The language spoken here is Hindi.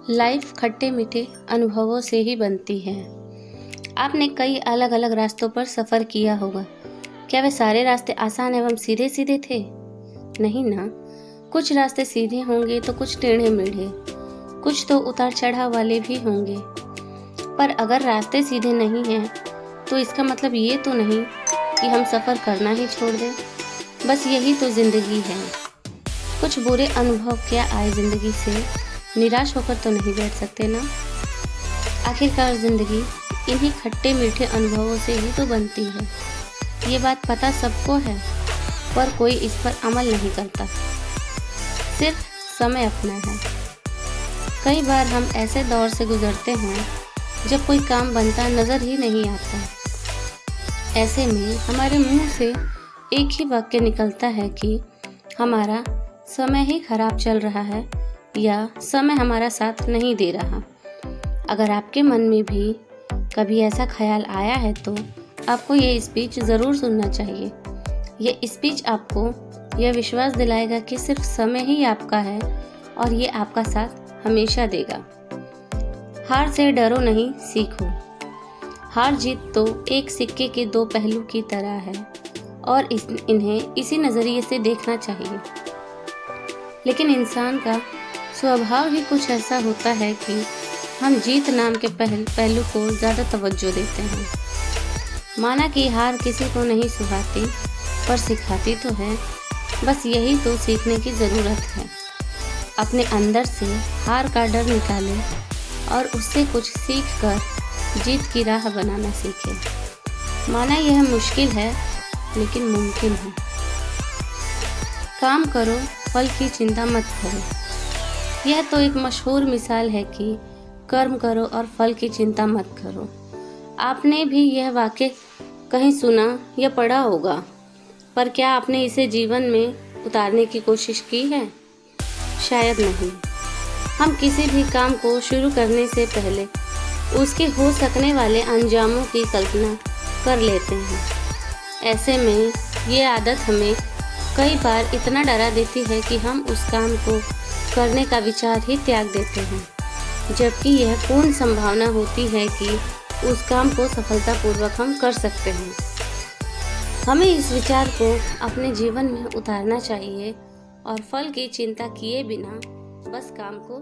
लाइफ खट्टे मीठे अनुभवों से ही बनती है। आपने कई अलग अलग रास्तों पर सफ़र किया होगा। क्या वे सारे रास्ते आसान एवं सीधे सीधे थे? नहीं ना। कुछ रास्ते सीधे होंगे तो कुछ टेढ़े मेढ़े, कुछ तो उतार चढ़ाव वाले भी होंगे। पर अगर रास्ते सीधे नहीं हैं तो इसका मतलब ये तो नहीं कि हम सफ़र करना ही छोड़ दें। बस यही तो ज़िंदगी है। कुछ बुरे अनुभव क्या आए ज़िंदगी से, निराश होकर तो नहीं बैठ सकते ना। आखिरकार ज़िंदगी इन्हीं खट्टे मीठे अनुभवों से ही तो बनती है। ये बात पता सबको है, पर कोई इस पर अमल नहीं करता। सिर्फ समय अपना है। कई बार हम ऐसे दौर से गुजरते हैं जब कोई काम बनता नज़र ही नहीं आता। ऐसे में हमारे मुंह से एक ही वाक्य निकलता है कि हमारा समय ही खराब चल रहा है या समय हमारा साथ नहीं दे रहा। अगर आपके मन में भी कभी ऐसा ख्याल आया है तो आपको ये स्पीच ज़रूर सुनना चाहिए। ये स्पीच आपको यह विश्वास दिलाएगा कि सिर्फ समय ही आपका है और ये आपका साथ हमेशा देगा। हार से डरो नहीं, सीखो। हार जीत तो एक सिक्के के दो पहलू की तरह है और इन्हें इसी नज़रिए से देखना चाहिए। लेकिन इंसान का स्वभाव ही कुछ ऐसा होता है कि हम जीत नाम के पहलू को ज़्यादा तवज्जो देते हैं। माना कि हार किसी को नहीं सुहाती, पर सिखाती तो है। बस यही तो सीखने की ज़रूरत है। अपने अंदर से हार का डर निकालें और उससे कुछ सीख कर जीत की राह बनाना सीखें। माना यह मुश्किल है, लेकिन मुमकिन है। काम करो, फल की चिंता मत करो। यह तो एक मशहूर मिसाल है कि कर्म करो और फल की चिंता मत करो। आपने भी यह वाक्य कहीं सुना या पढ़ा होगा, पर क्या आपने इसे जीवन में उतारने की कोशिश की है? शायद नहीं। हम किसी भी काम को शुरू करने से पहले उसके हो सकने वाले अंजामों की कल्पना कर लेते हैं। ऐसे में ये आदत हमें कई बार इतना डरा देती है कि हम उस काम को करने का विचार ही त्याग देते हैं, जबकि यह पूर्ण संभावना होती है कि उस काम को सफलतापूर्वक हम कर सकते हैं। हमें इस विचार को अपने जीवन में उतारना चाहिए और फल की चिंता किए बिना बस काम को